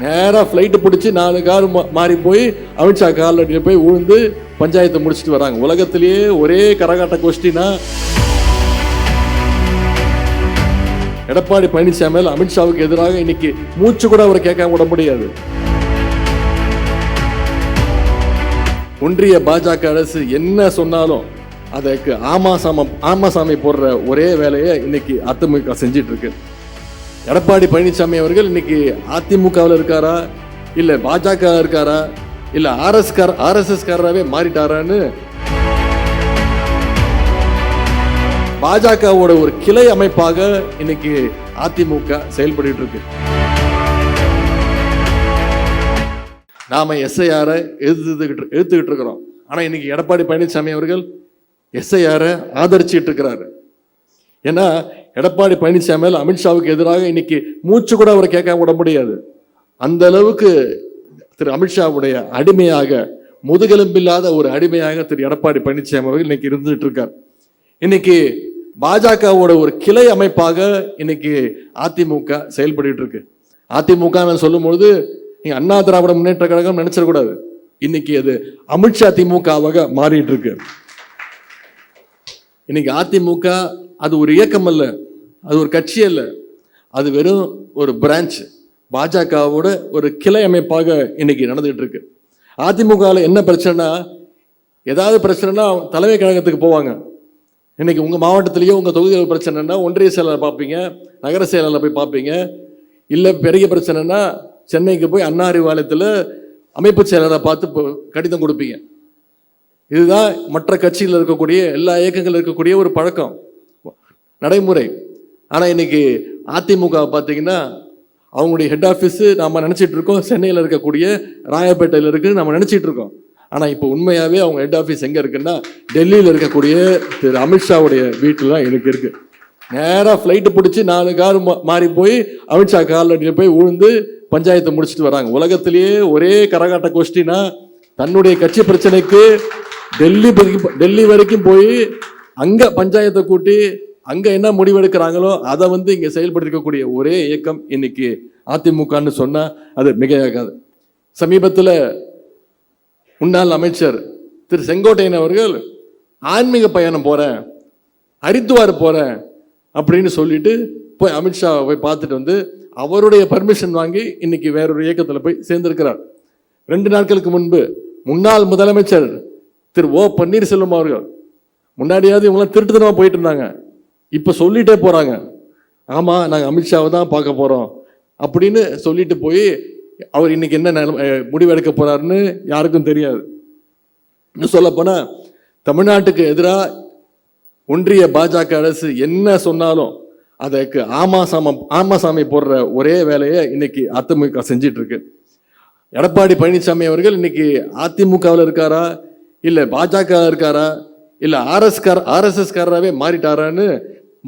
நேராக ஃப்ளைட்டு பிடிச்சி 4 கார் மாறி போய் அமித்ஷா காலில் போய் விழுந்து பஞ்சாயத்தை முடிச்சுட்டு வராங்க. உலகத்திலேயே ஒரே கரகாட்ட கோஷ்டினா எடப்பாடி பழனிசாமி அமித்ஷாவுக்கு எதிராக இன்னைக்கு மூச்சு கூட அவரை கேட்காம விட முடியாது. ஒன்றிய பாஜக அரசு என்ன சொன்னாலும் அதற்கு ஆமாசாமி போடுற ஒரே வேலையை இன்னைக்கு அதிமுக செஞ்சிட்டு இருக்கு. எடப்பாடி பழனிசாமி அவர்கள் இன்னைக்கு அதிமுகவில் இருக்காரா, இல்ல பாஜக இருக்காரா, இல்ல ஆர்எஸ்எஸ் காரராகவே மாறிட்டாரான்னு பாஜகவோட ஒரு கிளை அமைப்பாக இன்னைக்கு அதிமுக செயல்பட்டு இருக்கு. நாம எஸ்ஐஆரை எழுத்துக்கிட்டு இருக்கிறோம். ஆனா இன்னைக்கு எடப்பாடி பழனிசாமி அவர்கள் எஸ்ஐஆரை ஆதரிச்சுட்டு இருக்கிறாரு. ஏன்னா எடப்பாடி பழனிசாமி அமித்ஷாவுக்கு எதிராக இன்னைக்கு மூச்சு கூட அவரை கேட்காம விட முடியாது. அந்த அளவுக்கு திரு அமித்ஷாவுடைய அடிமையாக, முதுகெலும்பில்லாத ஒரு அடிமையாக திரு எடப்பாடி பழனிசாமி அவர்கள் இன்னைக்கு இருந்துட்டு இருக்கார். இன்னைக்கு பாஜகவோட ஒரு கிளை அமைப்பாக இன்னைக்கு அதிமுக செயல்பட்டு இருக்கு. அதிமுக சொல்லும் பொழுது நீங்க அண்ணா திராவிட முன்னேற்ற கழகம் நினைச்சிடக்கூடாது. இன்னைக்கு அது அமித்ஷா திமுகவாக மாறிட்டு இருக்கு. இன்னைக்கு அதிமுக அது ஒரு இயக்கம் அல்ல, அது ஒரு கட்சி அல்ல, அது வெறும் ஒரு பிரான்ச், பாஜகவோட ஒரு கிளை அமைப்பாக இன்னைக்கு நடந்துகிட்டு இருக்கு. அதிமுகவில் என்ன பிரச்சனைனா, ஏதாவது பிரச்சனைனா தலைமை கழகத்துக்கு போவாங்க. இன்னைக்கு உங்க மாவட்டத்திலேயோ உங்க தொகுதியில் பிரச்சனைனா ஒன்றிய செயலாளர் பார்ப்பீங்க, நகர செயலாளர் போய் பார்ப்பீங்க. இல்லை பெரிய பிரச்சனைனா சென்னைக்கு போய் அண்ணா அறிவாலயத்தில் அமைப்பு செயலரை பார்த்து கடிதம் கொடுப்பீங்க. இதுதான் மற்ற கட்சியில் இருக்கக்கூடிய எல்லா இயக்கங்கள் இருக்கக்கூடிய ஒரு பழக்கம், நடைமுறை. ஆனால் இன்னைக்கு அதிமுக பார்த்தீங்கன்னா அவங்களுடைய ஹெட் ஆஃபீஸு நாம் நினச்சிட்டு இருக்கோம் சென்னையில் இருக்கக்கூடிய ராயப்பேட்டையில் இருக்குன்னு நம்ம நினச்சிட்டு இருக்கோம். ஆனால் இப்போ உண்மையாகவே அவங்க ஹெட் ஆஃபீஸ் எங்கே இருக்குன்னா டெல்லியில் இருக்கக்கூடிய திரு அமித்ஷாவுடைய வீட்டில் தான் எனக்கு இருக்கு. நேராக ஃப்ளைட்டு பிடிச்சி 4 கார் மாறி போய் அமித்ஷா காலில் போய் விழுந்து பஞ்சாயத்தை முடிச்சுட்டு வராங்க. உலகத்திலேயே ஒரே கரகாட்ட கோஷ்டினா தன்னுடைய கட்சி பிரச்சனைக்கு டெல்லி வரைக்கும் போய் அங்க பஞ்சாயத்தை கூட்டி அங்க என்ன முடிவெடுக்கிறாங்களோ அதை இங்க செயல்படுத்திக்கக்கூடிய ஒரே இயக்கம் இன்னைக்கு அதிமுகன்னு சொன்னா அது மிகையாகாது. சமீபத்தில் முன்னாள் அமைச்சர் திரு செங்கோட்டையன் அவர்கள் ஆன்மீக பயணம் போறேன், ஹரித்வார் போறேன் அப்படின்னு சொல்லிட்டு போய் அமித்ஷா போய் பார்த்துட்டு அவருடைய பர்மிஷன் வாங்கி இன்னைக்கு வேறொரு இயக்கத்தில் போய் சேர்ந்திருக்கிறார். 2 நாட்களுக்கு முன்பு முன்னாள் முதலமைச்சர் திரு ஓ பன்னீர்செல்வம் அவர்கள், முன்னாடியாவது இவங்களாம் திருட்டுத்தனமா போயிட்டு இருந்தாங்க, இப்ப சொல்லிட்டே போறாங்க, ஆமா நாங்க அமித்ஷாவை தான் பார்க்க போறோம் அப்படின்னு சொல்லிட்டு போய் அவர் இன்னைக்கு என்ன முடிவெடுக்க போறாருன்னு யாருக்கும் தெரியாது. இன்னும் சொல்ல போனா தமிழ்நாட்டுக்கு எதிராக ஒன்றிய பாஜக அரசு என்ன சொன்னாலும் அதற்கு ஆமாசாமி போடுற ஒரே வேலையை இன்னைக்கு அதிமுக செஞ்சிட்டு இருக்கு. எடப்பாடி பழனிசாமி அவர்கள் இன்னைக்கு அதிமுகவில் இருக்காரா, இல்ல பாஜக இருக்காரா, இல்ல ஆர்எஸ்எஸ் காரராகவே மாறிட்டாரான்னு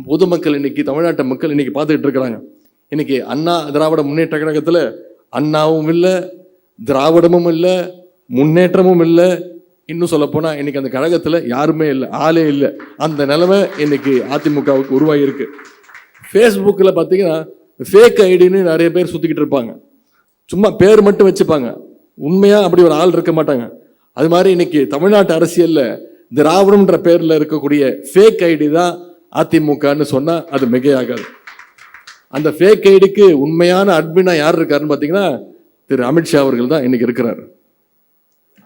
பொதுமக்கள் இன்னைக்கு, தமிழ்நாட்டு மக்கள் இன்னைக்கு பார்த்துக்கிட்டு இருக்கிறாங்க. இன்னைக்கு அண்ணா திராவிட முன்னேற்ற கழகத்தில் அண்ணாவும் இல்லை, திராவிடமும் இல்லை, முன்னேற்றமும் இல்லை, இன்னும் சொல்ல போனா இன்னைக்கு அந்த கழகத்தில் யாருமே இல்லை, ஆளே இல்லை. அந்த நிலைமை இன்னைக்கு அதிமுகவுக்கு உருவாகி இருக்கு. ஃபேஸ்புக்கில் பார்த்தீங்கன்னா ஃபேக் ஐடின்னு நிறைய பேர் சுற்றிக்கிட்டு இருப்பாங்க, சும்மா பேர் மட்டும் வச்சுப்பாங்க, உண்மையாக அப்படி ஒரு ஆள் இருக்க மாட்டாங்க. அது மாதிரி இன்னைக்கு தமிழ்நாட்டு அரசியலில் திராவிடம்ன்ற பேரில் இருக்கக்கூடிய ஃபேக் ஐடி தான் அதிமுகன்னு சொன்னால் அது மிகையாகாது. அந்த ஃபேக் ஐடிக்கு உண்மையான அட்மினா யார் இருக்காருன்னு பார்த்தீங்கன்னா திரு அமித்ஷா அவர்கள் தான் இன்னைக்கு இருக்கிறார்.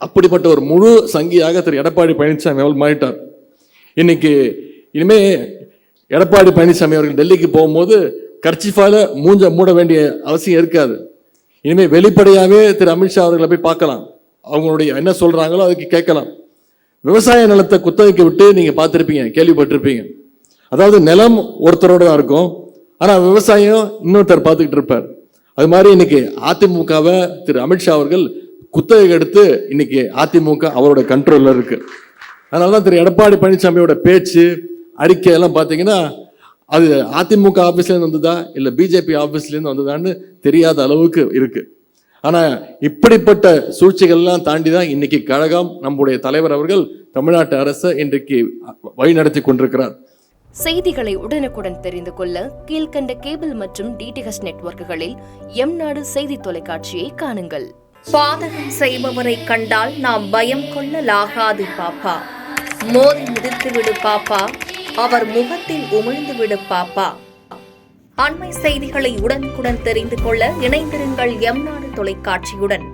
அப்படிப்பட்ட ஒரு முழு சங்கியாக திரு எடப்பாடி பழனிசாமி அவர்கள் மாறிட்டார். இன்னைக்கு இனிமே எடப்பாடி பழனிசாமி அவர்கள் டெல்லிக்கு போகும்போது கர்ச்சிஃபால மூட வேண்டிய அவசியம் இருக்காது. இனிமே வெளிப்படையாகவே திரு அமித்ஷா அவர்களை போய் பார்க்கலாம், அவங்களுடைய என்ன சொல்றாங்களோ அதுக்கு கேட்கலாம். விவசாய நிலத்தை குத்தகைக்கு விட்டு நீங்க பார்த்துருப்பீங்க, கேள்விப்பட்டிருப்பீங்க. அதாவது நிலம் ஒருத்தரோட தான் இருக்கும், ஆனா விவசாயம் இன்னொருத்தர் பார்த்துக்கிட்டு இருப்பார். அது மாதிரி இன்னைக்கு அதிமுகவை திரு அமித்ஷா அவர்கள் குத்தகை எடுத்து இன்னைக்கு அதிமுக அவரோட கண்ட்ரோல்ல இருக்கு. அதனாலதான் திரு எடப்பாடி பழனிசாமியோட பேச்சு, அறிக்கை எல்லாம் பார்த்தீங்கன்னா அது அதிமுக ஆஃபீஸ்லேருந்து வந்ததா இல்லை பிஜேபி ஆஃபீஸ்லேருந்து வந்ததான்னு தெரியாத அளவுக்கு இருக்கு. ஆனால் இப்படிப்பட்ட சூழ்ச்சிகள்லாம் தாண்டி தான் இன்னைக்கு கழகம், நம்முடைய தலைவர் அவர்கள் தமிழ்நாட்டு அரசை இன்றைக்கு வழி நடத்தி கொண்டிருக்கிறார். செய்திகளை உடனுக்குடன் தெரிந்து கொள்ள கீழ்கண்ட கேபிள் மற்றும் டிடிஹெச் நெட்வொர்க்குகளில் எம்நாடு செய்தி தொலைக்காட்சியை காணுங்கள். பாதகம் செய்பவரை கண்டால் நாம் பயம் கொள்ளலாகாது பாப்பா. மோதி மிதித்துவிடு பாப்பா, அவர் முகத்தில் உமிழ்ந்துவிடு பாப்பா. அண்மை செய்திகளை உடனுக்குடன் தெரிந்து கொள்ள இணைந்திருங்கள் எம்நாடு தொலைக்காட்சியுடன்.